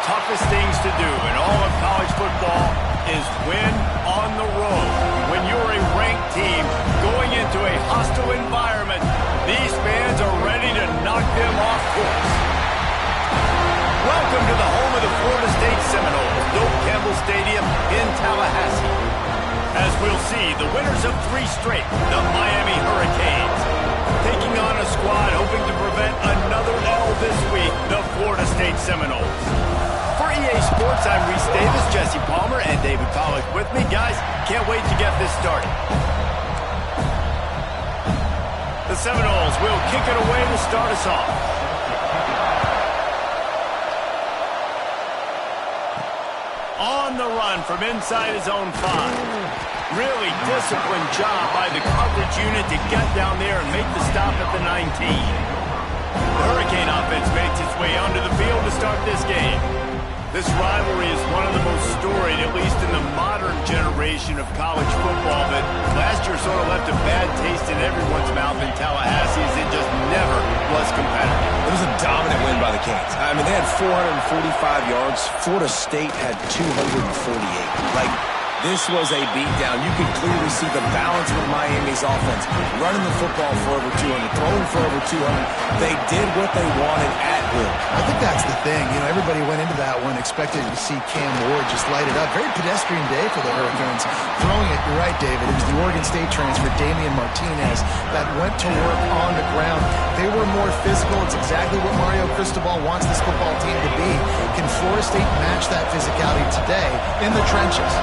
toughest things to do in all of college football is win on the road. When you're a ranked team going into a hostile environment, these fans are ready to knock them off course. Welcome to the home of the Florida State Seminoles, Doak Campbell Stadium in Tallahassee. As we'll see, the winners of 3 straight, the Miami Hurricanes, taking on a squad hoping to prevent another L this week, the Florida State Seminoles. For EA Sports, I'm Reese Davis, Jesse Palmer, and David Pollack with me. Guys, can't wait to get this started. The Seminoles will kick it away to start us off. On the run from inside his own 5. Really disciplined job by the coverage unit to get down there and make the stop at the 19. The Hurricane offense makes its way onto the field to start this game. This rivalry is one of the most storied, at least in the modern generation of college football, but last year sort of left a bad taste in everyone's mouth in Tallahassee as it just never was competitive. It was a dominant win by the Canes. I mean, they had 445 yards. Florida State had 248. This was a beatdown. You could clearly see the balance with Miami's offense. Running the football for over 200, throwing for over 200. They did what they wanted at will. I think that's the thing. You know, everybody went into that one expecting to see Cam Ward just light it up. Very pedestrian day for the Hurricanes. Throwing it, you're right, David. It was the Oregon State transfer, Damian Martinez, that went to work on the ground. They were more physical. It's exactly what Mario Cristobal wants this football team to be. Can Florida State match that physicality today in the trenches?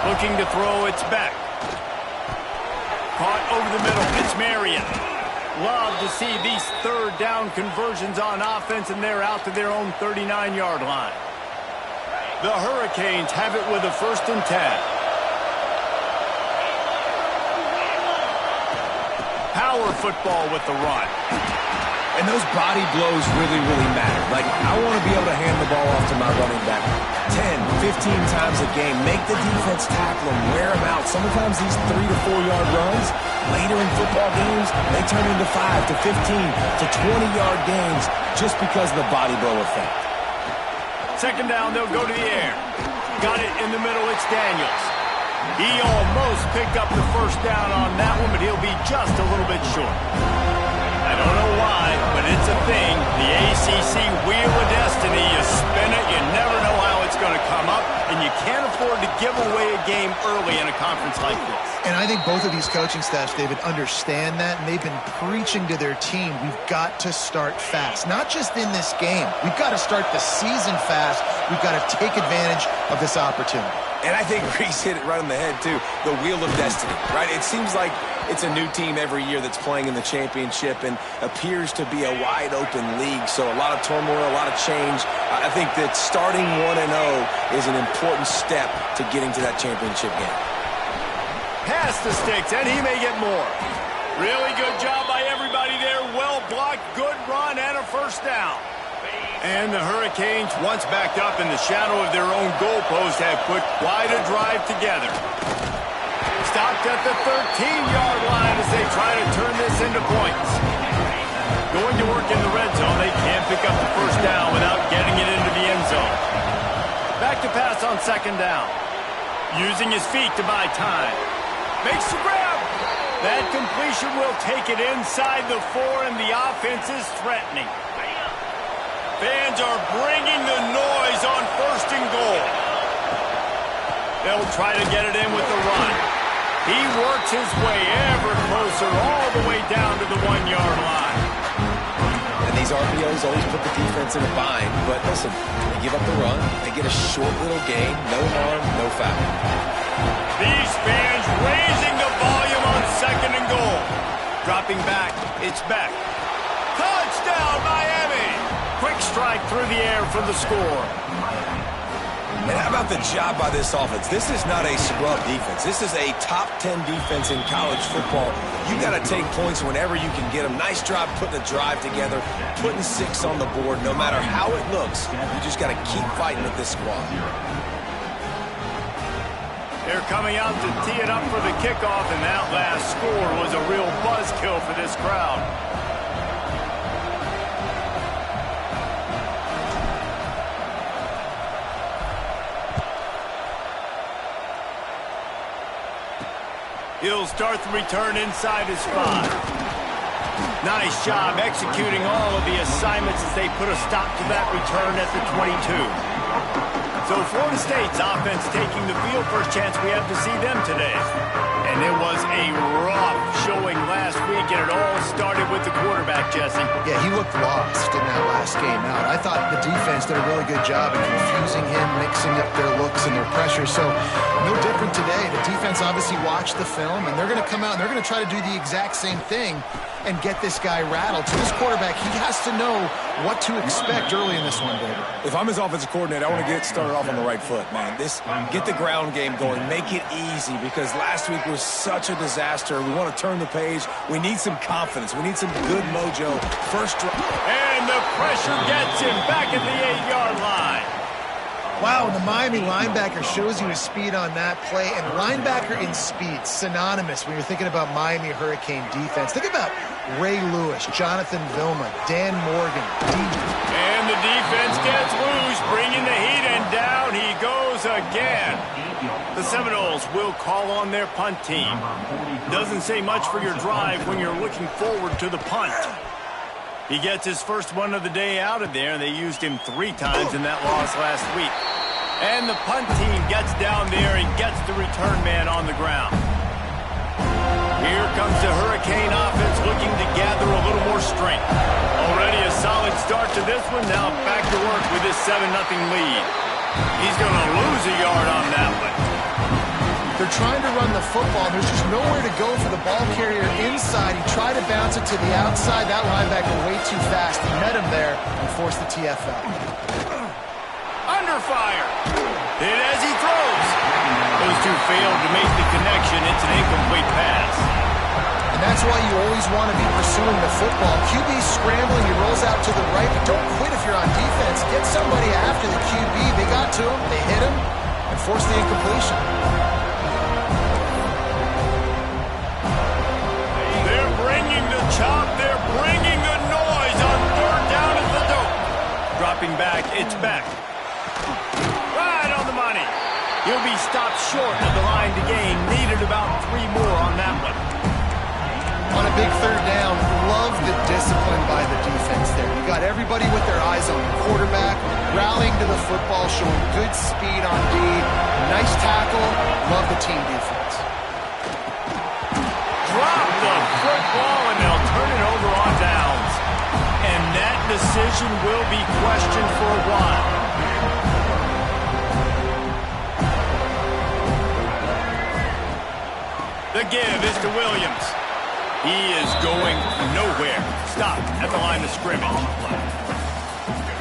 Looking to throw, it's back. Caught over the middle, it's Marion. Love to see these third down conversions on offense, and they're out to their own 39-yard line. The Hurricanes have it with a 1st and 10. Power football with the run. And those body blows really, really matter. Like, I want to be able to hand the ball off to my running back 10, 15 times a game. Make the defense tackle them, wear them out. Sometimes these 3 to 4 yard runs, later in football games, they turn into 5 to 15 to 20-yard gains just because of the body blow effect. 2nd down, they'll go to the air. Got it in the middle, it's Daniels. He almost picked up the 1st down on that one, but he'll be just a little bit short. I don't know why, but it's a thing. The ACC Wheel of Destiny. You spin it, you never know how it's going to come up, and you can't afford to give away a game early in a conference like this. And I think both of these coaching staffs, David, understand that, and they've been preaching to their team, we've got to start fast. Not just in this game. We've got to start the season fast. We've got to take advantage of this opportunity. And I think Reese hit it right on the head, too. The Wheel of Destiny, right? It seems like it's a new team every year that's playing in the championship and appears to be a wide-open league. So a lot of turmoil, a lot of change. I think that starting 1-0 is an important step to getting to that championship game. Pass the sticks, and he may get more. Really good job by everybody there. Well blocked, good run, and a 1st down. And the Hurricanes, once backed up in the shadow of their own goalpost, have put quite a drive together. Stopped at the 13-yard line as they try to turn this into points. Going to work in the red zone, they can't pick up the 1st down without getting it into the end zone. Back to pass on 2nd down. Using his feet to buy time. Makes the grab. That completion will take it inside the 4, and the offense is threatening. Fans are bringing the noise on 1st and goal. They'll try to get it in with the run. He works his way ever closer all the way down to the 1-yard line. And these RPOs always put the defense in a bind. But listen, they give up the run. They get a short little gain. No harm, no foul. These fans raising the volume on 2nd and goal. Dropping back, it's back. Touchdown, Miami! Quick strike through the air for the score. And how about the job by this offense? This is not a scrub defense. This is a top 10 defense in college football. You got to take points whenever you can get them. Nice job putting a drive together, putting 6 on the board. No matter how it looks, you just got to keep fighting with this squad. They're coming out to tee it up for the kickoff, and that last score was a real buzzkill for this crowd. He'll start the return inside his 5. Nice job executing all of the assignments as they put a stop to that return at the 22. So Florida State's offense taking the field. First chance we have to see them today. And it was a rough showing last week, and it all started with the quarterback, Jesse. Yeah, he looked lost in that last game out. I thought the defense did a really good job in confusing him, mixing up their looks and their pressure. So no different today. The defense obviously watched the film, and they're going to come out and they're going to try to do the exact same thing and get this guy rattled. So this quarterback, he has to know what to expect early in this one, David. If I'm his offensive coordinator, I want to get started off on the right foot, man. Get the ground game going. Make it easy, because last week was such a disaster. We want to turn the page. We need some confidence. We need some good mojo. First drive. And the pressure gets him back at the 8-yard line. Wow, the Miami linebacker shows you his speed on that play, and linebacker in speed, synonymous when you're thinking about Miami Hurricane defense. Think about Ray Lewis, Jonathan Vilma, Dan Morgan, And the defense gets loose, bringing the heat, and down he goes again. The Seminoles will call on their punt team. Doesn't say much for your drive when you're looking forward to the punt. He gets his first one of the day out of there, and they used him 3 times in that loss last week. And the punt team gets down there and gets the return man on the ground. Here comes the Hurricane offense looking to gather a little more strength. Already a solid start to this one. Now back to work with this 7-0 lead. He's going to lose a yard on that one. They're trying to run the football. There's just nowhere to go for the ball carrier inside. He tried to bounce it to the outside. That linebacker way too fast. He met him there and forced the TFL. Under fire. Hit as he throws. Those two failed to make the connection. It's an incomplete pass. And that's why you always want to be pursuing the football. QB's scrambling. He rolls out to the right. But don't quit if you're on defense. Get somebody after the QB. They got to him. They hit him and forced the incompletion. Chop, they're bringing the noise on 3rd down at the dope. Dropping back, it's back. Right on the money. He'll be stopped short of the line to gain. Needed about 3 more on that one. On a big 3rd down, love the discipline by the defense there. You got everybody with their eyes on the quarterback, rallying to the football, showing good speed on D. Nice tackle. Love the team defense. Drop the football, and they'll turn it over on downs. And that decision will be questioned for a while. The give is to Williams. He is going nowhere. Stop at the line of scrimmage.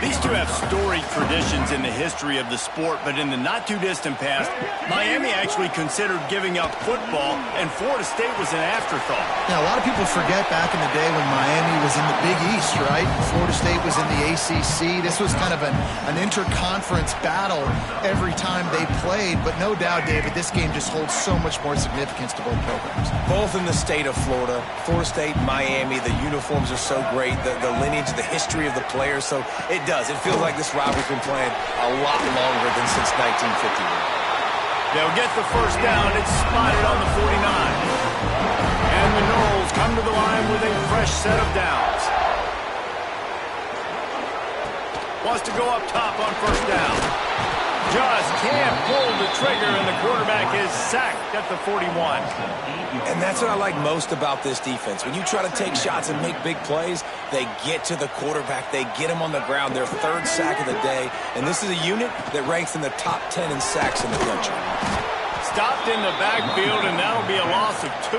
These two have storied traditions in the history of the sport, but in the not-too-distant past, Miami actually considered giving up football, and Florida State was an afterthought. Now, a lot of people forget back in the day when Miami was in the Big East, right? Florida State was in the ACC. This was kind of an interconference battle every time they played, but no doubt, David, this game just holds so much more significance to both programs. Both in the state of Florida. Florida State, Miami, the uniforms are so great, the lineage, the history of the players, so it does. It feels like this rivalry's been playing a lot longer than since 1951. They'll get the first down. It's spotted on the 49. And the Noles come to the line with a fresh set of downs. Wants to go up top on first down. Just can't pull the trigger, and the quarterback is sacked at the 41. And that's what I like most about this defense. When you try to take shots and make big plays, they get to the quarterback. They get him on the ground. Their 3rd sack of the day. And this is a unit that ranks in the top 10 in sacks in the country. Stopped in the backfield, and that'll be a loss of 2.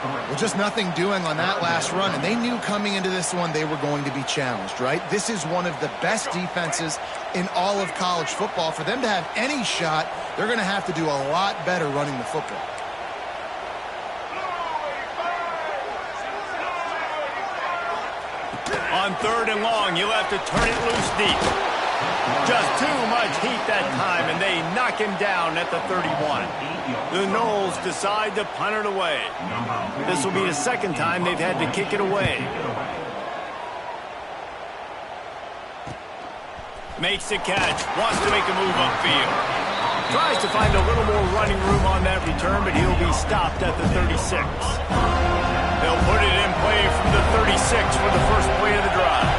Well, just nothing doing on that last run, and they knew coming into this one they were going to be challenged, right? This is one of the best defenses in all of college football. For them to have any shot, they're going to have to do a lot better running the football. On 3rd and long, you'll have to turn it loose deep. Just too much heat that time, and they knock him down at the 31. The Noles decide to punt it away. This will be the 2nd time they've had to kick it away. Makes the catch, wants to make a move upfield. Tries to find a little more running room on that return, but he'll be stopped at the 36. They'll put it in play from the 36 for the first play of the drive.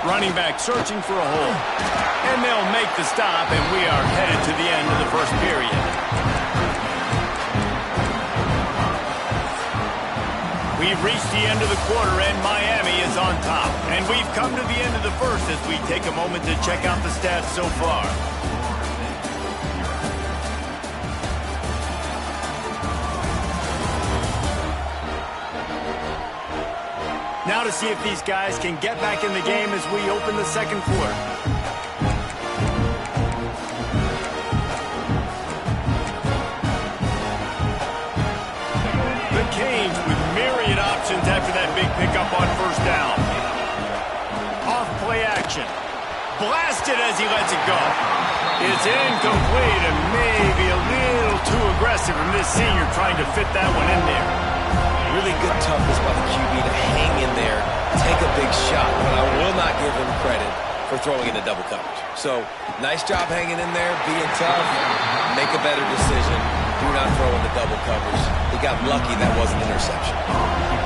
Running back searching for a hole. And they'll make the stop, and we are headed to the end of the first period. We've reached the end of the quarter, and Miami is on top. And we've come to the end of the first as we take a moment to check out the stats so far. Now to see if these guys can get back in the game as we open the second quarter. The Canes with myriad options after that big pickup on first down. Off play action. Blasted as he lets it go. It's incomplete and maybe a little too aggressive from this senior trying to fit that one in there. Really good toughness by the QB to hang in there, take a big shot, but I will not give him credit for throwing into double coverage. So, nice job hanging in there, being tough, make a better decision. Do not throw into double coverage. He got lucky that wasn't an interception.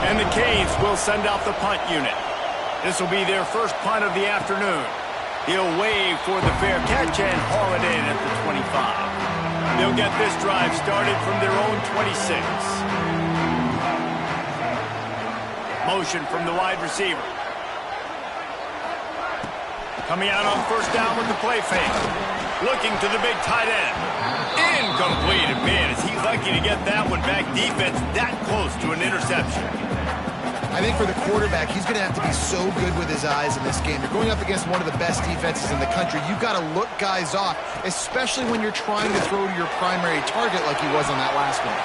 And the Canes will send out the punt unit. This will be their first punt of the afternoon. He'll wave for the fair catch and haul it in at the 25. They'll get this drive started from their own 26. Motion from the wide receiver. Coming out on first down with the play fake. Looking to the big tight end. Incomplete. And man, is he lucky to get that one back. Defense that close to an interception. I think for the quarterback, he's going to have to be so good with his eyes in this game. You're going up against one of the best defenses in the country. You've got to look guys off, especially when you're trying to throw to your primary target like he was on that last one.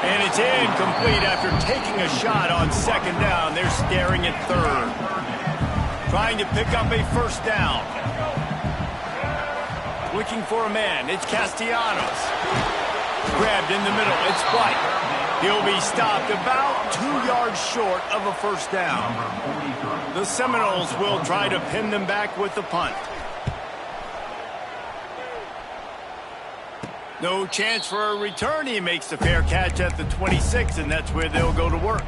And it's incomplete after taking a shot on second down. They're staring at third. Trying to pick up a first down. Looking for a man. It's Castellanos. Grabbed in the middle. It's White. He'll be stopped about 2 yards short of a first down. The Seminoles will try to pin them back with the punt. No chance for a return. He makes the fair catch at the 26, and that's where they'll go to work.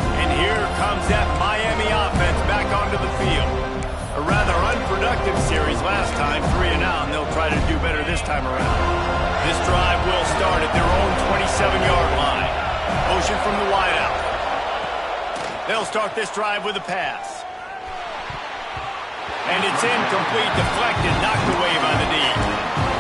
And here comes that Miami offense back onto the field. A rather unproductive series last time, 3 and out, and they'll try to do better this time around. This drive will start at their own 27-yard line. Motion from the wideout. They'll start this drive with a pass. And it's incomplete, deflected, knocked away by the D.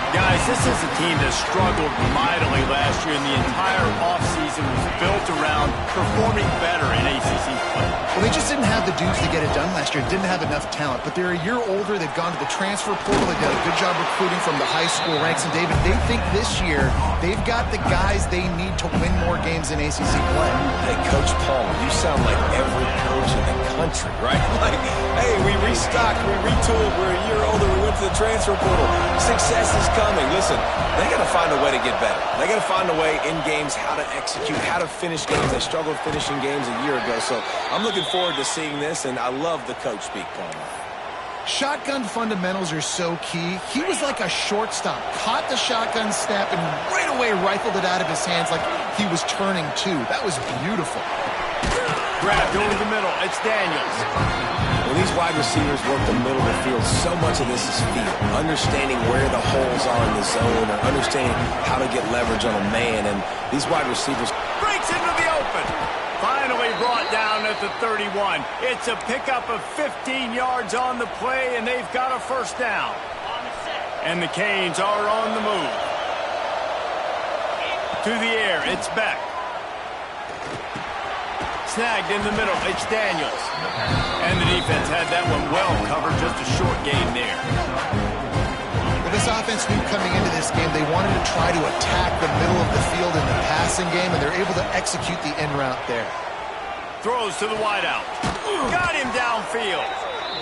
Guys, this is a team that struggled mightily last year, and the entire offseason was built around performing better in ACC play. Well, they just didn't have the dudes to get it done last year. Didn't have enough talent. But they're a year older. They've gone to the transfer portal. They've done a good job recruiting from the high school ranks. And, David, they think this year they've got the guys they need to win more games in ACC play. Hey, Coach Paul, you sound like every coach in the country, right? Like, hey, we restocked, we retooled, we're a year older, we went to the transfer portal. Success is coming. Listen, they got to find a way to get better. They got to find a way in games how to execute, how to finish games. They struggled finishing games a year ago. So I'm looking forward to seeing this, and I love the coach speak, Palmer. Shotgun fundamentals are so key. He was like a shortstop. Caught the shotgun snap and right away rifled it out of his hands like he was turning two. That was beautiful. Grabbed over the middle. It's Daniels. When these wide receivers work the middle of the field, so much of this is feel. Understanding where the holes are in the zone or understanding how to get leverage on a man. And these wide receivers... Breaks into the open. Finally brought down at the 31. It's a pickup of 15 yards on the play, and they've got a first down. And the Canes are on the move. To the air, it's Beck. Snagged in the middle, it's Daniels. And the defense had that one well covered, just a short gain there. Well, this offense knew coming into this game they wanted to try to attack the middle of the field in the passing game, and they're able to execute the in route there. Throws to the wideout. Got him downfield.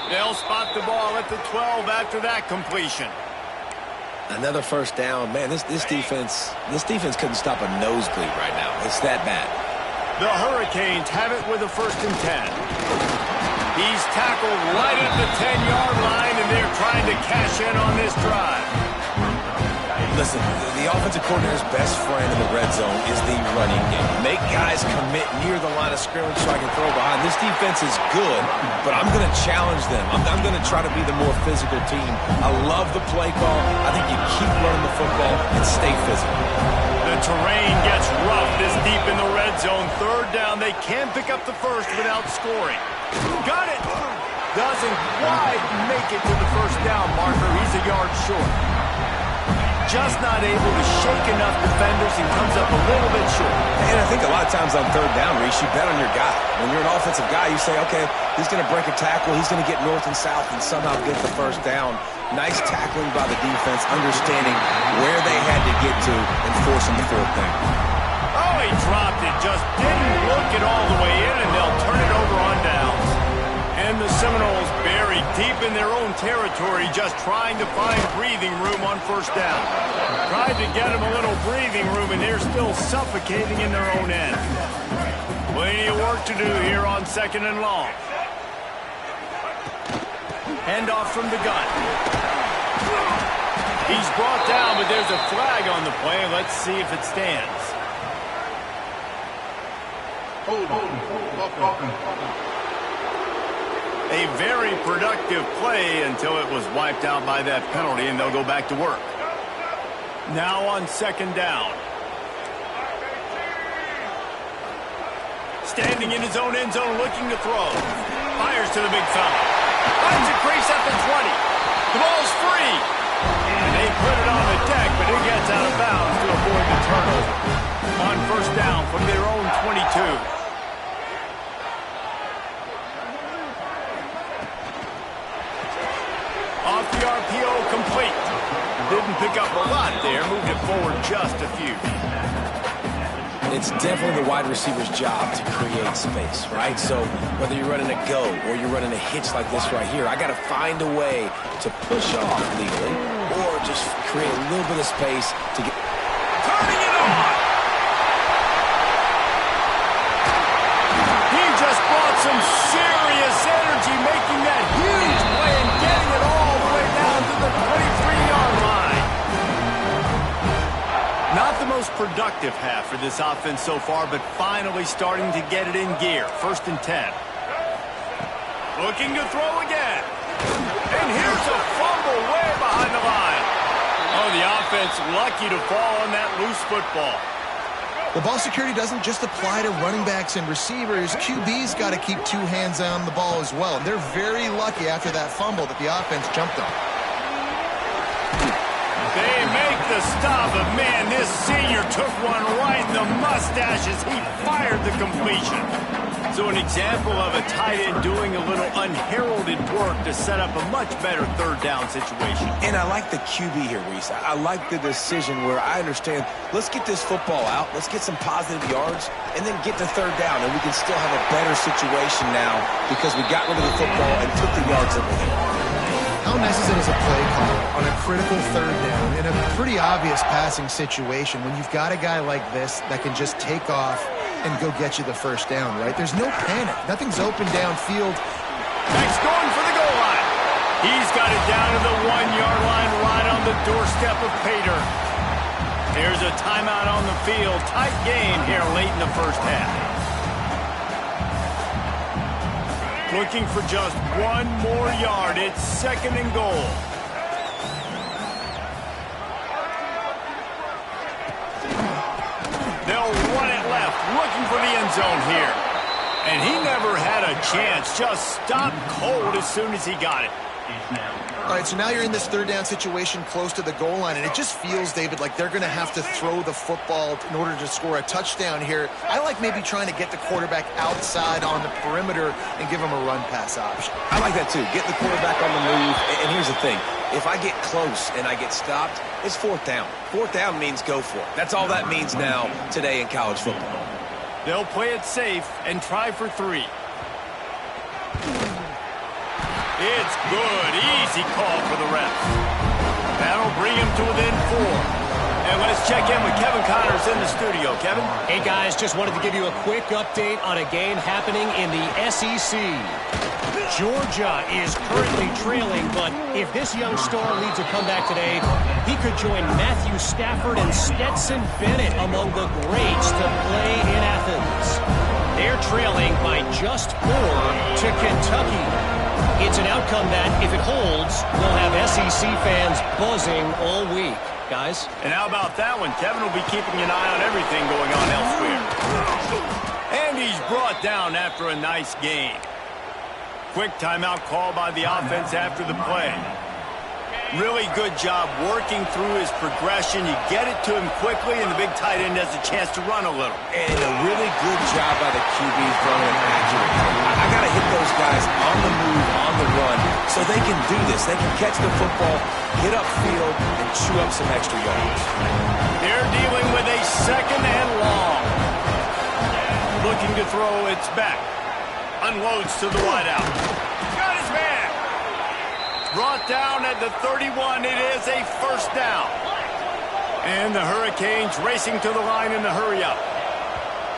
They'll spot the ball at the 12 after that completion. Another first down. Man, this defense couldn't stop a nosebleed right now. It's that bad. The Hurricanes have it with a 1st and 10. He's tackled right at the 10-yard line, and they're trying to cash in on this drive. Listen, the offensive coordinator's best friend in the red zone is the running game. Make guys commit near the line of scrimmage so I can throw behind. This defense is good, but I'm going to challenge them. I'm going to try to be the more physical team. I love the play call. I think you keep running the football and stay physical. The terrain gets rough this deep in the red zone. Third down, they can pick up the first without scoring. Got it! Doesn't quite make it to the first down marker. He's a yard short. Just not able to shake enough defenders and comes up a little bit short. And I think a lot of times on third down, Reese, you bet on your guy. When you're an offensive guy, you say, okay, he's going to break a tackle, he's going to get north and south and somehow get the first down. Nice tackling by the defense, understanding where they had to get to and forcing the fourth down. Oh, he dropped it. Just didn't look it all the way in, and they'll turn it over on downs. And the Seminoles buried deep in their own territory, just trying to find breathing room on first down. Tried to get them a little breathing room, and they're still suffocating in their own end. Plenty of work to do here on second and long. Handoff from the gun. He's brought down, but there's a flag on the play. Let's see if it stands. A very productive play until it was wiped out by that penalty, and they'll go back to work. Now on second down. Standing in his own end zone, looking to throw. Fires to the big fella. Finds a crease at the 20. The ball's free. And they put it on the deck, but it gets out of bounds to avoid the turnover. On first down from their own 22. Off the RPO, complete. Didn't pick up a lot there, moved it forward just a few. It's definitely the wide receiver's job to create space, right? So whether you're running a go or you're running a hitch like this right here, I got to find a way to push off legally or just create a little bit of space to get... Turning it on! He just brought some serious energy, making that huge play and getting it all the way down to the 23-yard line. Not the most productive half for this offense so far, but finally starting to get it in gear. First and 10. Looking to throw again. And here's a fumble way behind the line. Oh, the offense lucky to fall on that loose football. The ball security doesn't just apply to running backs and receivers. QB's got to keep two hands on the ball as well. They're very lucky after that fumble that the offense jumped on. They make the stop, but man, this senior took one right in the mustache as he fired the completion. So an example of a tight end doing a little unheralded work to set up a much better third down situation. And I like the QB here, Reese. I like the decision where I understand, let's get this football out, let's get some positive yards, and then get to third down, and we can still have a better situation now because we got rid of the football and took the yards that were there. How nice is it as a play call on a critical third down in a pretty obvious passing situation when you've got a guy like this that can just take off and go get you the first down, right? There's no panic. Nothing's open downfield. Next going for the goal line. He's got it down to the 1-yard line right on the doorstep of Pater. There's a timeout on the field. Tight game here late in the first half. Looking for just one more yard. It's second and goal. They'll run it left, looking for the end zone here. And he never had a chance. Just stopped cold as soon as he got it. All right, so now you're in this third down situation close to the goal line, and it just feels, David, like they're going to have to throw the football in order to score a touchdown here. I like maybe trying to get the quarterback outside on the perimeter and give him a run-pass option. I like that, too. Get the quarterback on the move. And here's the thing. If I get close and I get stopped, it's fourth down. Fourth down means go for it. That's all that means now today in college football. They'll play it safe and try for 3. It's good. Easy call for the refs. That'll bring him to within 4. And let's check in with Kevin Connors in the studio. Kevin? Hey, guys, just wanted to give you a quick update on a game happening in the SEC. Georgia is currently trailing, but if this young star leads a comeback today, he could join Matthew Stafford and Stetson Bennett among the greats to play in Athens. They're trailing by just 4 to Kentucky. It's an outcome that, if it holds, will have SEC fans buzzing all week. Guys? And how about that one? Kevin will be keeping an eye on everything going on elsewhere. And he's brought down after a nice game. Quick timeout call by the offense after the play. Really good job working through his progression. You get it to him quickly, and the big tight end has a chance to run a little. And a really good job by the QBs running an accurate play. I got to hit those guys on the move, on the run, so they can do this. They can catch the football, get upfield, and chew up some extra yards. They're dealing with a second and long. Looking to throw, it's back. Unloads to the wideout. Got his man. Brought down at the 31. It is a first down. And the Hurricanes racing to the line in the hurry-up.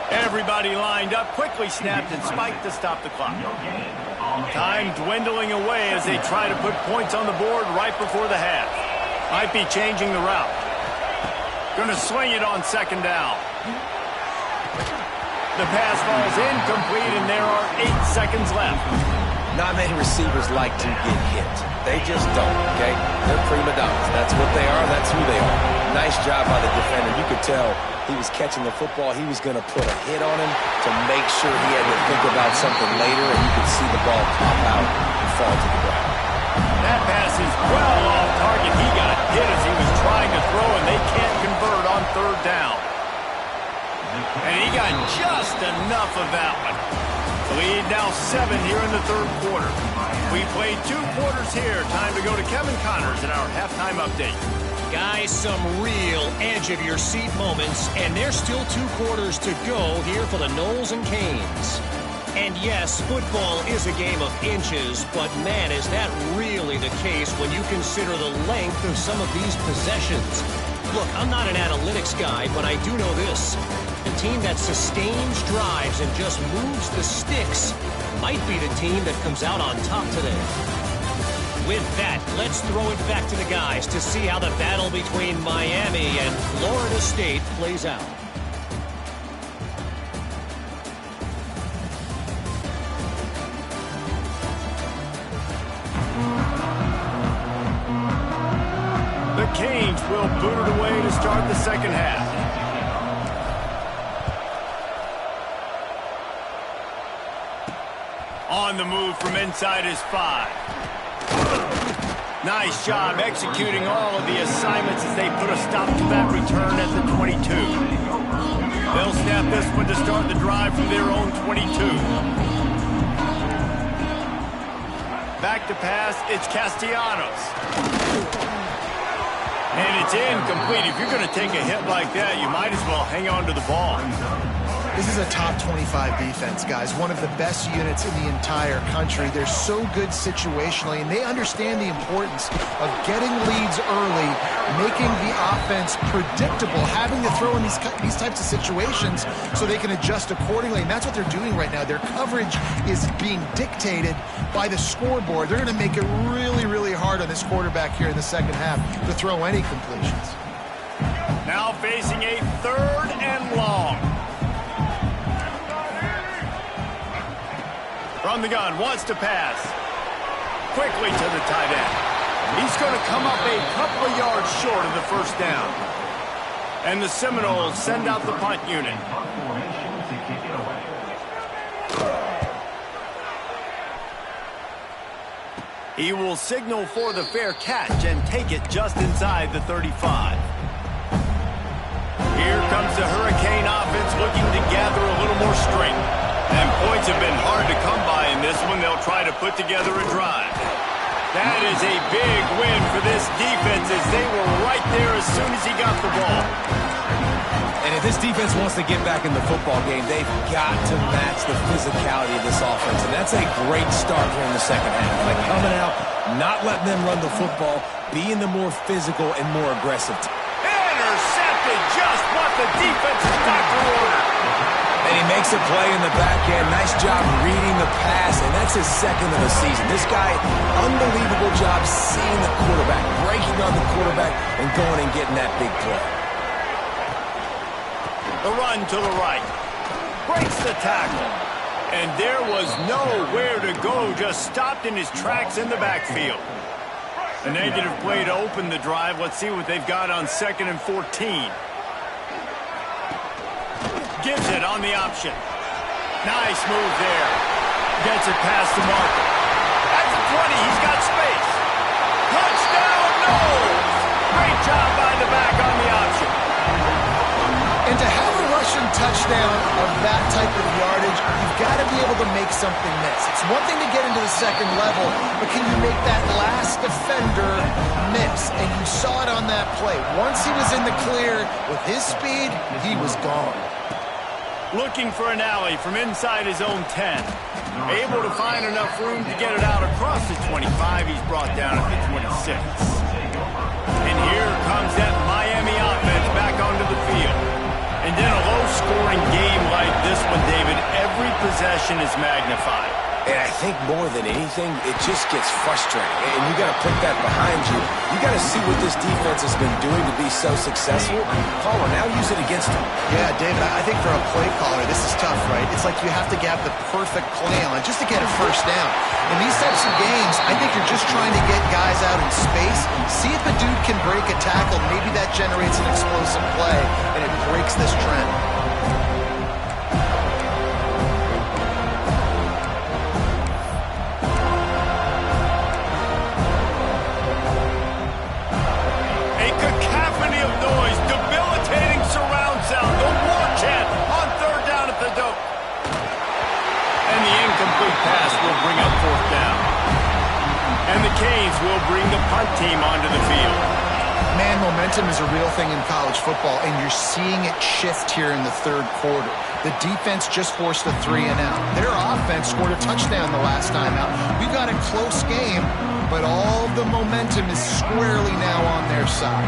Everybody lined up, quickly snapped and spiked to stop the clock. Time dwindling away as they try to put points on the board right before the half. Might be changing the route. Going to swing it on second down. The pass falls incomplete, and there are 8 seconds left. Not many receivers like to get hit. They just don't, okay? They're prima donnas. That's what they are. That's who they are. Nice job by the defender. You could tell he was catching the football. He was going to put a hit on him to make sure he had to think about something later, and you could see the ball pop out and fall to the ground. That pass is well off target. He got hit as he was trying to throw, and they can't convert on third down. And he got just enough of that one. The lead now 7 here in the third quarter. We played 2 quarters here. Time to go to Kevin Connors in our halftime update. Guys, some real edge-of-your-seat moments, and there's still 2 quarters to go here for the Noles and Canes. And yes, football is a game of inches, but man, is that really the case when you consider the length of some of these possessions. Look, I'm not an analytics guy, but I do know this. The team that sustains drives and just moves the sticks might be the team that comes out on top today. With that, let's throw it back to the guys to see how the battle between Miami and Florida State plays out. The Canes will boot it away to start the second half. On the move from inside his 5. Nice job executing all of the assignments as they put a stop to that return at the 22. They'll snap this one to start the drive from their own 22. Back to pass, it's Castellanos. And it's incomplete. If you're going to take a hit like that, you might as well hang on to the ball. This is a top 25 defense, guys. One of the best units in the entire country. They're so good situationally, and they understand the importance of getting leads early, making the offense predictable, having to throw in these types of situations so they can adjust accordingly. And that's what they're doing right now. Their coverage is being dictated by the scoreboard. They're going to make it really, really hard on this quarterback here in the second half to throw any completions. Now facing a third and long. From the gun, wants to pass. Quickly to the tight end. He's going to come up a couple of yards short of the first down. And the Seminoles send out the punt unit. He will signal for the fair catch and take it just inside the 35. Here comes the Hurricane offense looking to gather a little more strength. And points have been hard to come by in this one. They'll try to put together a drive. That is a big win for this defense as they were right there as soon as he got the ball. And if this defense wants to get back in the football game, they've got to match the physicality of this offense. And that's a great start here in the second half. Like coming out, not letting them run the football, being the more physical and more aggressive team. Interception! is just what the defensive doctor ordered. And he makes a play in the back end. Nice job reading the pass, and that's his second of the season. This guy, unbelievable job seeing the quarterback, breaking on the quarterback, and going and getting that big play. The run to the right. Breaks the tackle. And there was nowhere to go, just stopped in his tracks in the backfield. A negative play to open the drive. Let's see what they've got on 2nd and 14. Gives it on the option. Nice move there. Gets it past the marker. At the 20, he's got space. Touchdown, no! Great job by the back on the option. And to have a rushing touchdown of that type of yardage, you've got to be able to make something miss. It's one thing to get into the second level, but can you make that last defender miss? And you saw it on that play. Once he was in the clear with his speed, he was gone. Looking for an alley from inside his own 10. Able to find enough room to get it out across the 25. He's brought down at the 26. And here comes that Miami offense back onto the field. And in a low-scoring game like this one, David, every possession is magnified. And I think more than anything, it just gets frustrating. And you got to put that behind you. You got to see what this defense has been doing to be so successful. Caller, now use it against them. Yeah, David, I think for a play caller, this is tough, right? It's like you have to get the perfect play on just to get a first down. In these types of games, I think you're just trying to get guys out in space, see if the dude can break a tackle. Maybe that generates an explosive play, and it breaks this trend. Pass will bring up 4th down. And the Canes will bring the punt team onto the field. Man, momentum is a real thing in college football, and you're seeing it shift here in the 3rd quarter. The defense just forced a 3-and-out. Their offense scored a touchdown the last time out. We've got a close game, but all the momentum is squarely now on their side.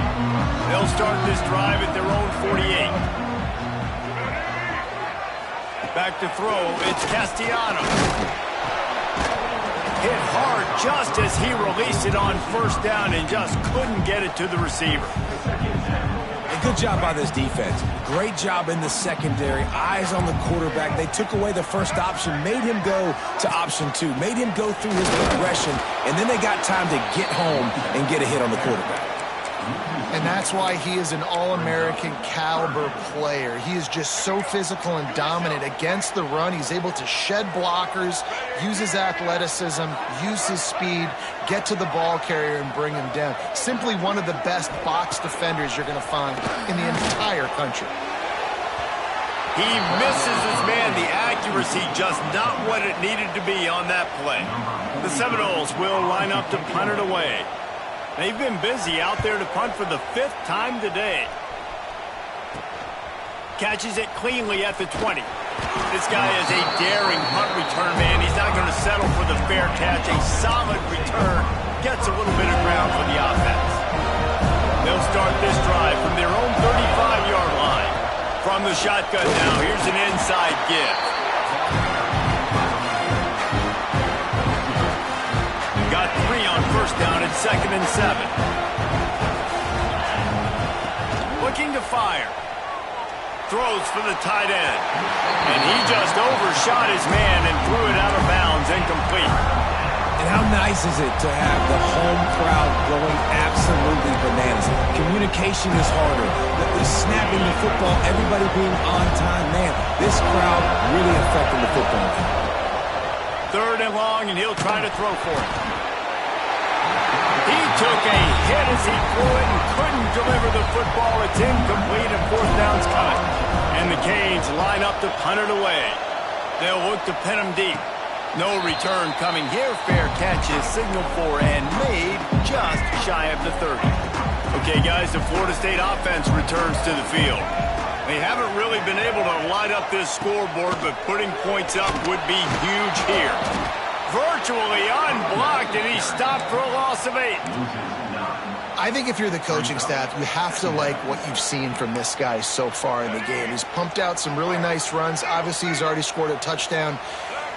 They'll start this drive at their own 48. Back to throw, it's Castellanos. Hit hard just as he released it on 1st down and just couldn't get it to the receiver. And good job by this defense. Great job in the secondary. Eyes on the quarterback. They took away the first option, made him go to option 2, made him go through his progression, and then they got time to get home and get a hit on the quarterback. And that's why he is an All-American caliber player. He is just so physical and dominant against the run. He's able to shed blockers, use his athleticism, use his speed, get to the ball carrier and bring him down. Simply one of the best box defenders you're going to find in the entire country. He misses his man. The accuracy just not what it needed to be on that play. The Seminoles will line up to punt it away. They've been busy out there to punt for the 5th time today. Catches it cleanly at the 20. This guy is a daring punt return man. He's not going to settle for the fair catch. A solid return. Gets a little bit of ground for the offense. They'll start this drive from their own 35-yard line. From the shotgun now, here's an inside give. Got 3 on 1st down at 2nd and 7. Looking to fire. Throws for the tight end. And he just overshot his man and threw it out of bounds, incomplete. And how nice is it to have the home crowd going absolutely bananas? Communication is harder. The snapping the football, everybody being on time. Man, this crowd really affecting the football game. 3rd and long, and he'll try to throw for it. He took a hit as he threw it and couldn't deliver the football. It's incomplete and 4th down's cut. And the Canes line up to punt it away. They'll look to pin him deep. No return coming here. Fair catch is signaled for and made just shy of the 30. Okay, guys, the Florida State offense returns to the field. They haven't really been able to light up this scoreboard, but putting points up would be huge here. Virtually unblocked, and he stopped for a loss of 8. I think if you're the coaching staff, you have to like what you've seen from this guy so far in the game. He's pumped out some really nice runs. Obviously, he's already scored a touchdown.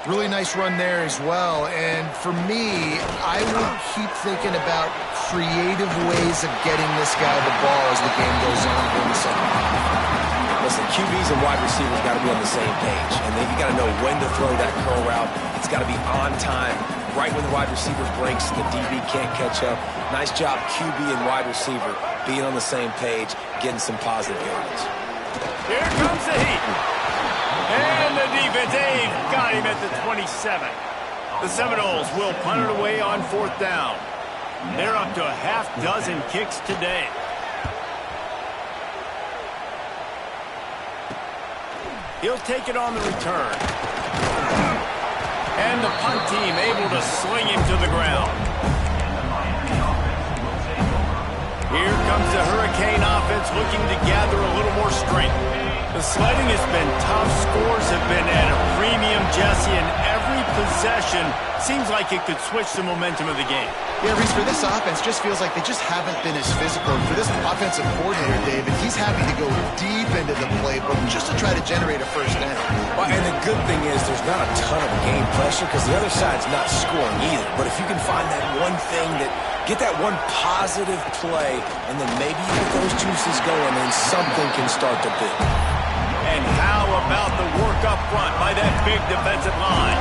Really nice run there as well. And for me, I would keep thinking about creative ways of getting this guy the ball as the game goes on in the second half. Listen, QBs and wide receivers got to be on the same page. And then you got to know when to throw that curl route. It's got to be on time. Right when the wide receiver breaks, the DB can't catch up. Nice job, QB and wide receiver, being on the same page, getting some positive yardage. Here comes the heat. And the defense aid got him at the 27. The Seminoles will punt it away on 4th down. They're up to a half dozen kicks today. He'll take it on the return. And the punt team able to sling him to the ground. Here comes the Hurricane offense looking to gather a little more strength. The sledding has been tough. Scores have been at a premium, Jesse, and every possession seems like it could switch the momentum of the game. Yeah, Reese, for this offense, just feels like they just haven't been as physical. For this offensive coordinator, David, he's having to go deep into the playbook just to try to generate a first down. Well, and the good thing is there's not a ton of game pressure because the other side's not scoring either. But if you can find that one thing get that one positive play, and then maybe you get those juices going, and something can start to build. And how about the work up front by that big defensive line?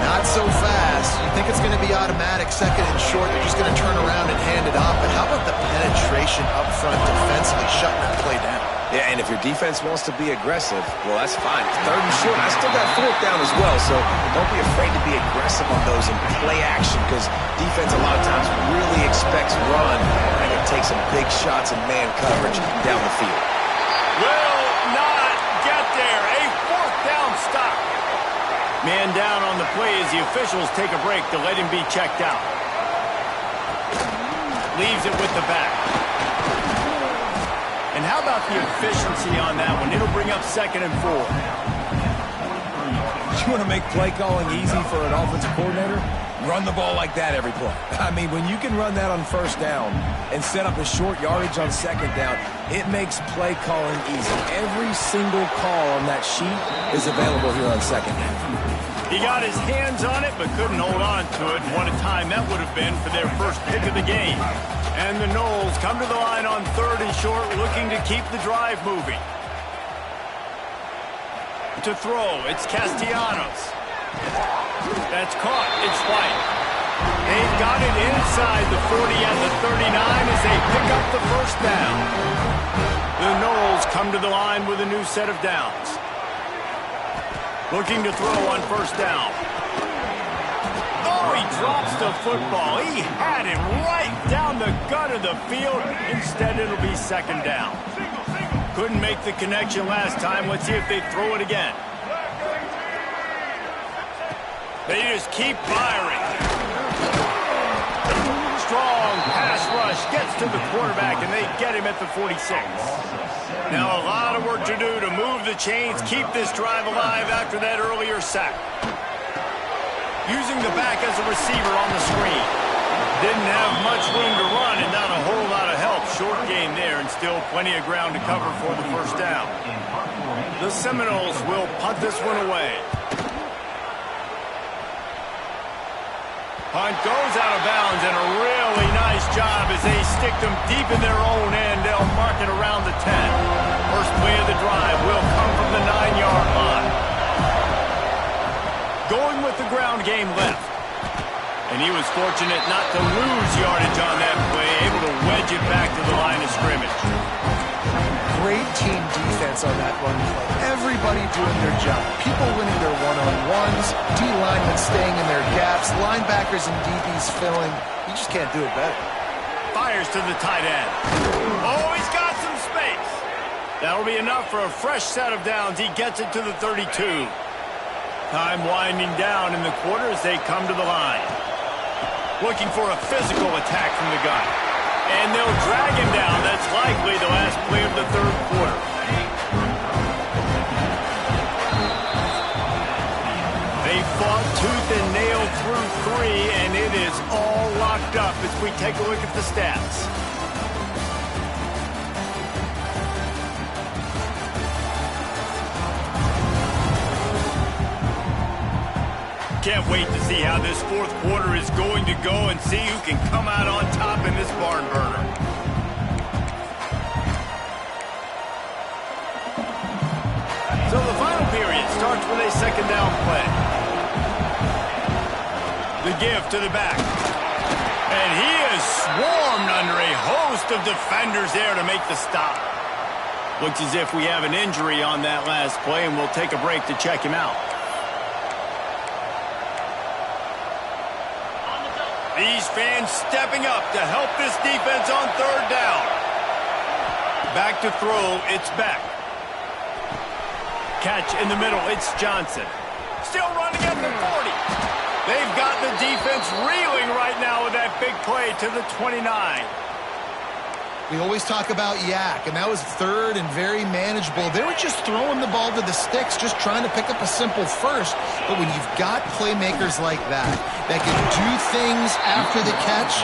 Not so fast. You think it's going to be automatic, second and short. They're just going to turn around and hand it off. But how about the penetration up front defensively, shutting that play down? Yeah, and if your defense wants to be aggressive, well, that's fine. It's 3rd and short. I still got 4th down as well, so don't be afraid to be aggressive on those and play action because defense a lot of times really expects run and it takes some big shots and man coverage down the field. Will not get there. A 4th down stop. Man down on the play as the officials take a break to let him be checked out. Leaves it with the back. And how about the efficiency on that one? It'll bring up 2nd and 4. You want to make play calling easy for an offensive coordinator? Run the ball like that every play. I mean, when you can run that on 1st down and set up a short yardage on 2nd down, it makes play calling easy. Every single call on that sheet is available here on 2nd down. He got his hands on it, but couldn't hold on to it. And what a time that would have been for their first pick of the game. And the Noles come to the line on 3rd and short, looking to keep the drive moving. To throw, it's Castellanos. That's caught. It's White. They've got it inside the 40 and the 39 as they pick up the first down. The Noles come to the line with a new set of downs. Looking to throw on 1st down. Oh, he drops the football. He had it right down the gut of the field. Instead, it'll be 2nd down. Couldn't make the connection last time. Let's see if they throw it again. They just keep firing. Strong pass rush gets to the quarterback, and they get him at the 46. Now a lot of work to do to move the chains, keep this drive alive after that earlier sack. Using the back as a receiver on the screen. Didn't have much room to run and not a whole lot of help. Short gain there and still plenty of ground to cover for the first down. The Seminoles will punt this one away. Punt goes out of bounds, and a really nice job as they stick them deep in their own end. They'll mark it around the 10. First play of the drive will come from the 9-yard line. Going with the ground game left. And he was fortunate not to lose yardage on that play, able to wedge it back to the line of scrimmage. Great team defense on that run play. Everybody doing their job. People winning their one-on-ones, D-linemen staying in their gaps, linebackers and DBs filling. You just can't do it better. Fires to the tight end. Oh, he's got some space. That'll be enough for a fresh set of downs. He gets it to the 32. Time winding down in the quarter as they come to the line. Looking for a physical attack from the gun. And they'll drag him down. That's likely the last play of the 3rd quarter. They fought tooth and nail through 3, and it is all locked up as we take a look at the stats. Can't wait to see how this fourth quarter is going to go and see who can come out on top in this barn burner. So the final period starts with a second down play. The give to the back. And he is swarmed under a host of defenders there to make the stop. Looks as if we have an injury on that last play, and we'll take a break to check him out. These fans stepping up to help this defense on third down. Back to throw, it's Beck. Catch in the middle, it's Johnson. Still running at the 40. They've got the defense reeling right now with that big play to the 29. We always talk about yak, and that was third and very manageable. They were just throwing the ball to the sticks, just trying to pick up a simple first. But when you've got playmakers like that can do things after the catch,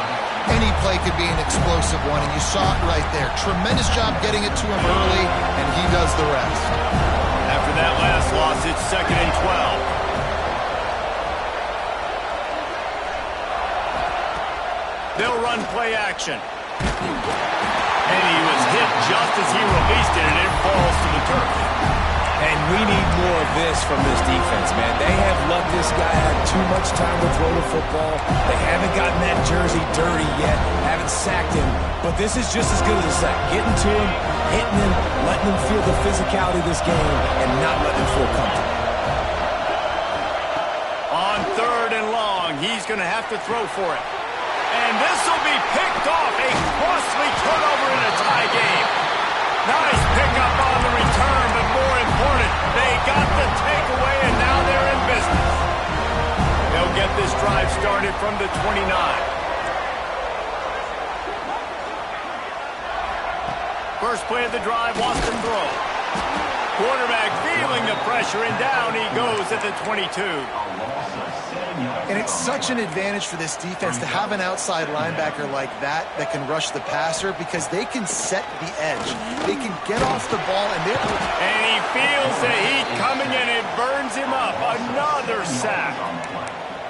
any play could be an explosive one, and you saw it right there. Tremendous job getting it to him early, and he does the rest. After that last loss, it's 2nd and 12. They'll run play action. And he was hit just as he released it, and it falls to the turf. And we need more of this from this defense, man. They have let this guy have too much time to throw the football. They haven't gotten that jersey dirty yet, haven't sacked him. But this is just as good as a sack. Getting to him, hitting him, letting him feel the physicality of this game, and not letting him feel comfortable. On 3rd and long, he's going to have to throw for it. And this will be picked off, a costly turnover in a tie game. Nice pickup on the return, but more important, they got the takeaway, and now they're in business. They'll get this drive started from the 29. First play of the drive, wants to throw. Quarterback feeling the pressure, and down he goes at the 22. And it's such an advantage for this defense to have an outside linebacker like that can rush the passer, because they can set the edge. They can get off the ball, and he feels the heat coming, and it burns him up. Another sack.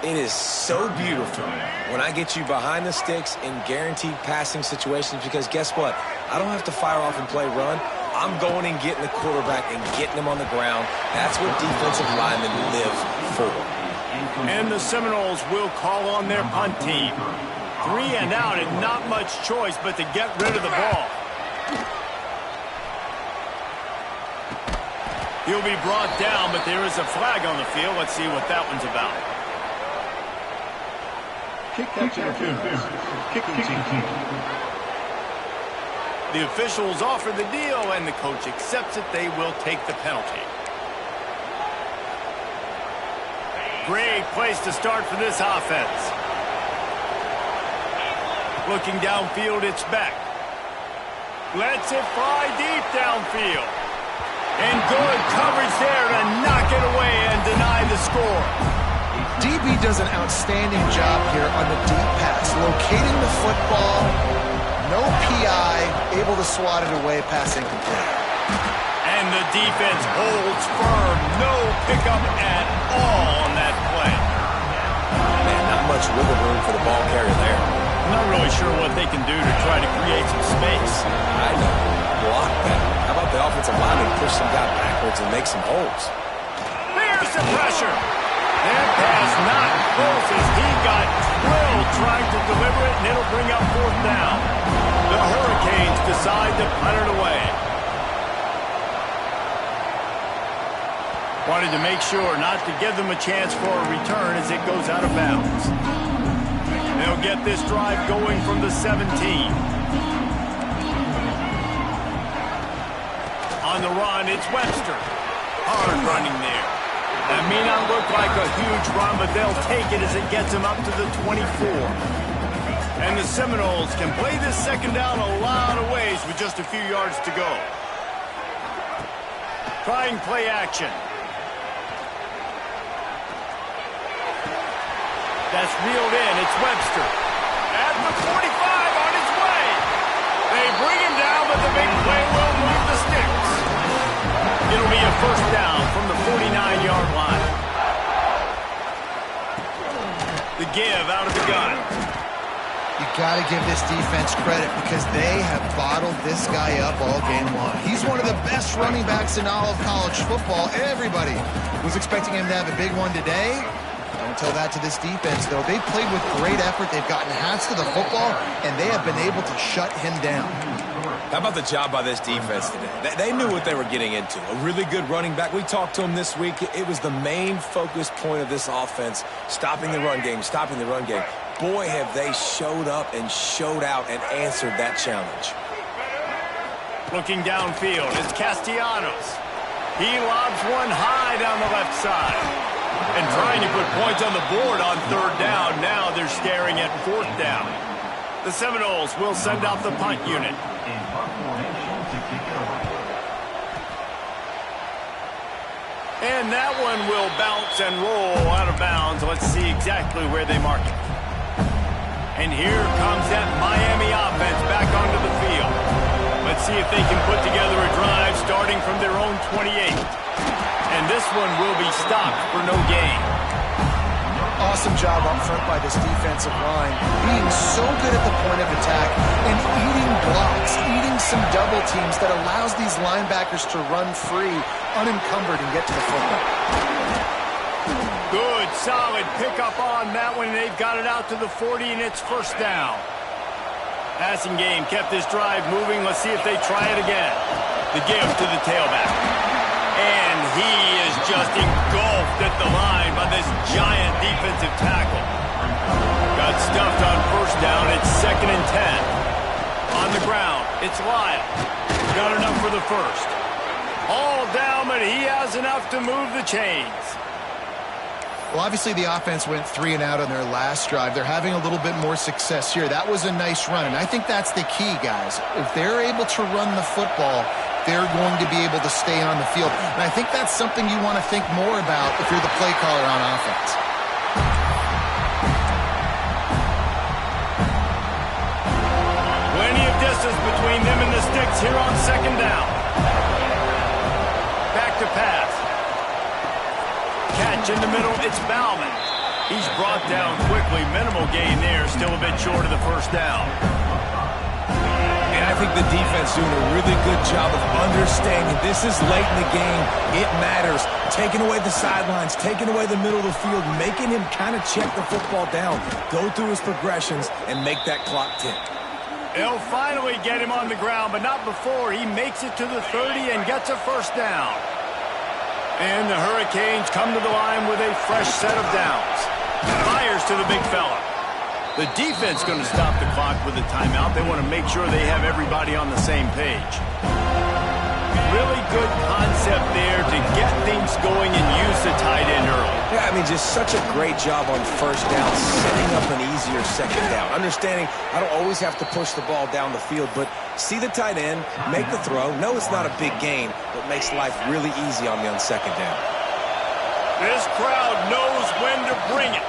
It is so beautiful when I get you behind the sticks in guaranteed passing situations, because guess what? I don't have to fire off and play run. I'm going and getting the quarterback and getting him on the ground. That's what defensive linemen live for. And the Seminoles will call on their punt team. 3 and out, and not much choice but to get rid of the ball. He'll be brought down, but there is a flag on the field. Let's see what that one's about. Kicking team. The officials offer the deal, and the coach accepts it. They will take the penalty. Great place to start for this offense. Looking downfield, it's Beck. Lets it fly deep downfield. And good coverage there to knock it away and deny the score. DB does an outstanding job here on the deep pass, locating the football, no PI, able to swat it away, pass incomplete. And the defense holds firm, no pickup at all on that play. Man, not much wiggle room for the ball carrier there. I'm not really sure what they can do to try to create some space. I know. Block that. How about the offensive lineman push some guy backwards and make some holes? There's the pressure. That pass not close as he got drilled trying to deliver it, and it'll bring up 4th down. The Hurricanes decide to punt it away. Wanted to make sure not to give them a chance for a return as it goes out of bounds. They'll get this drive going from the 17. On the run, it's Webster. Hard running there. That may not look like a huge run, but they'll take it as it gets them up to the 24. And the Seminoles can play this second down a lot of ways with just a few yards to go. Trying play action. That's reeled in. It's Webster. At the 45 on his way. They bring him down, but the big play will move the sticks. It'll be a first down from the 49-yard line. The give out of the gun. You got to give this defense credit because they have bottled this guy up all game long. He's one of the best running backs in all of college football. Everybody was expecting him to have a big one today. Don't tell that to this defense, though. They've played with great effort. They've gotten hats to the football, and they have been able to shut him down. How about the job by this defense today? They knew what they were getting into. A really good running back. We talked to him this week. It was the main focus point of this offense, stopping the run game, stopping the run game. Boy, have they showed up and showed out and answered that challenge. Looking downfield, it's Castellanos. He lobs one high down the left side. And trying to put points on the board on third down. Now they're staring at fourth down. The Seminoles will send out the punt unit. And that one will bounce and roll out of bounds. Let's see exactly where they mark it. And here comes that Miami offense back onto the field. Let's see if they can put together a drive starting from their own 28. And this one will be stopped for no gain. Awesome job up front by this defensive line, being so good at the point of attack and eating blocks, eating some double teams that allows these linebackers to run free, unencumbered, and get to the football. Good, solid pickup on that one. They've got it out to the 40, and it's first down. Passing game kept this drive moving. Let's see if they try it again. The give to the tailback. And he is just engulfed at the line by this giant defensive tackle. Got stuffed on first down. It's 2nd and 10. On the ground, it's Lyle. Got enough for the first. All down, but he has enough to move the chains. Well, obviously the offense went 3 and out on their last drive. They're having a little bit more success here. That was a nice run, and I think that's the key, guys. If they're able to run the football, they're going to be able to stay on the field. And I think that's something you want to think more about if you're the play caller on offense. Plenty of distance between them and the sticks here on 2nd down. Back to pass. Catch in the middle, it's Bauman. He's brought down quickly. Minimal gain there, still a bit short of the first down. And I think the defense doing a really good job of understanding this is late in the game. It matters. Taking away the sidelines, taking away the middle of the field, making him kind of check the football down, go through his progressions, and make that clock tick. They'll finally get him on the ground, but not before he makes it to the 30 and gets a first down. And the Hurricanes come to the line with a fresh set of downs. Fires to the big fella. The defense going to stop the clock with a timeout. They want to make sure they have everybody on the same page. Really good concept there to get things going and use the tight end early. Yeah, I mean, just such a great job on first down, setting up an easier second down. Understanding I don't always have to push the ball down the field, but see the tight end, make the throw. No, it's not a big gain, but makes life really easy on me on second down. This crowd knows when to bring it.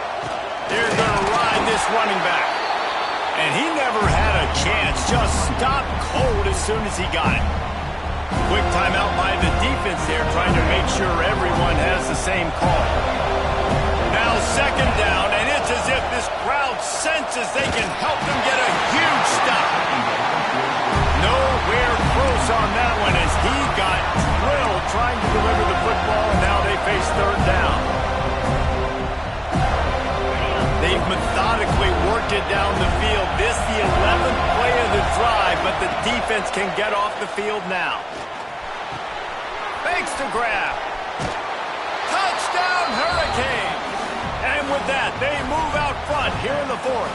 They're going to ride this running back. And he never had a chance, just stopped cold as soon as he got it. Quick timeout by the defense there, trying to make sure everyone has the same call. Now 2nd down, and it's as if this crowd senses they can help them get a huge stop. Nowhere close on that one as he got drilled trying to deliver the football, and now they face 3rd down. They've methodically worked it down the field. This the 11th play of the drive, but the defense can get off the field now. Fakes to grab. Touchdown, Hurricanes! And with that, they move out front here in the 4th.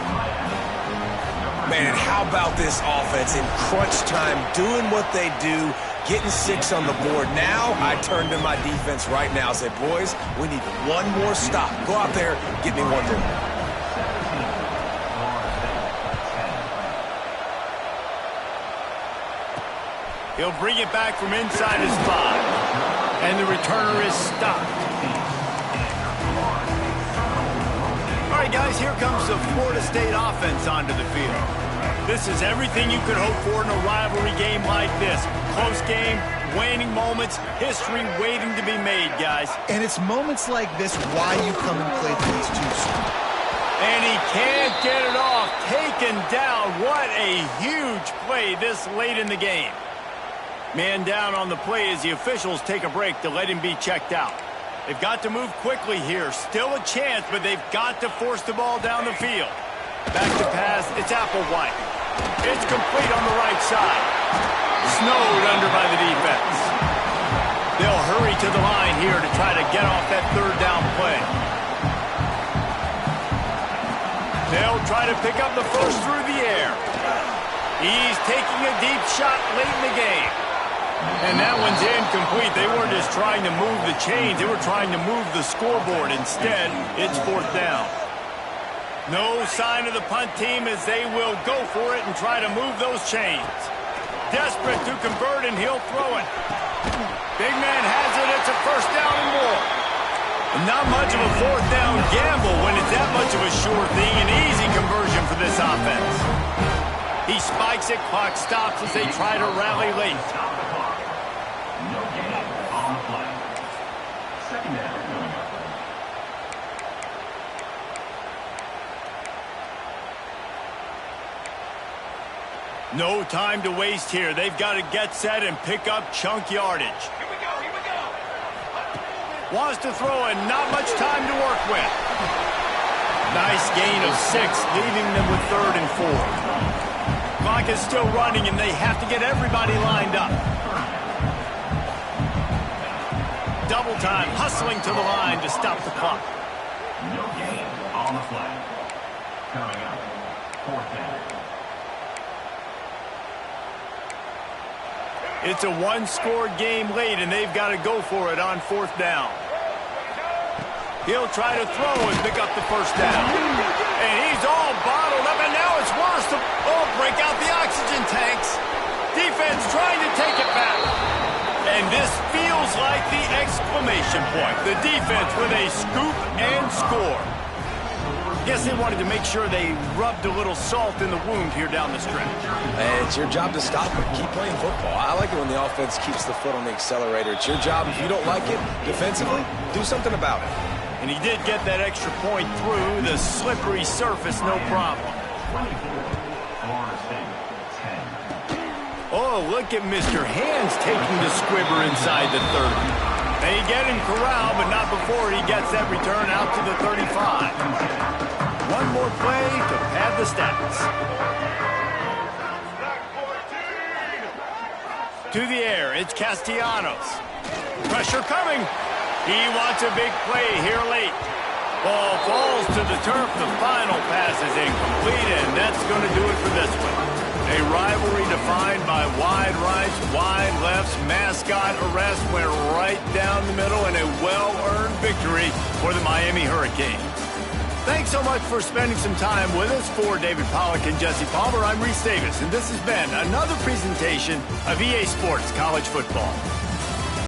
Man, how about this offense in crunch time, doing what they do, getting 6 on the board. Now I turn to my defense right now and say, boys, we need one more stop. Go out there, get me one more. He'll bring it back from inside his 5. And the returner is stopped. All right, right, guys, here comes the Florida State offense onto the field. This is everything you could hope for in a rivalry game like this. Close game, waning moments, history waiting to be made, guys. And it's moments like this why you come and play for these two schools. And he can't get it off. Taken down. What a huge play this late in the game. Man down on the play as the officials take a break to let him be checked out. They've got to move quickly here. Still a chance, but they've got to force the ball down the field. Back to pass. It's Applewhite. It's complete on the right side. Snowed under by the defense. They'll hurry to the line here to try to get off that third down play. They'll try to pick up the first through the air. He's taking a deep shot late in the game. And that one's incomplete. They weren't just trying to move the chains. They were trying to move the scoreboard. Instead, it's fourth down. No sign of the punt team as they will go for it and try to move those chains. Desperate to convert, and he'll throw it. Big man has it. It's a first down and more. Not much of a fourth down gamble when it's that much of a sure thing. An easy conversion for this offense. He spikes it. Clock stops as they try to rally late. No time to waste here. They've got to get set and pick up chunk yardage. Here we go. Wants to throw and not much time to work with. Nice gain of 6, leaving them with 3rd and 4. Clock is still running, and they have to get everybody lined up. Double time, hustling to the line to stop the clock. No gain on the flag. Coming up, fourth down. It's a one-score game late, and they've got to go for it on fourth down. He'll try to throw and pick up the first down. And he's all bottled up, and now it's worse. Break out the oxygen tanks. Defense trying to take it back. And this feels like the exclamation point. The defense with a scoop and score. Guess they wanted to make sure they rubbed a little salt in the wound here down the stretch. And it's your job to stop them. Keep playing football. I like it when the offense keeps the foot on the accelerator. It's your job. If you don't like it defensively, do something about it. And he did get that extra point through the slippery surface, no problem. Oh, look at Mr. Hands taking the squibber inside the 30. They get him corralled, but not before he gets that return out to the 35. One more play to pad the stats. To the air, it's Castellanos. Pressure coming. He wants a big play here late. Ball falls to the turf. The final pass is incomplete, and that's going to do it for this one. A rivalry defined by wide rights, wide lefts, mascot arrest went right down the middle, and a well-earned victory for the Miami Hurricanes. Thanks so much for spending some time with us. For David Pollack and Jesse Palmer, I'm Reese Davis, and this has been another presentation of EA Sports College Football.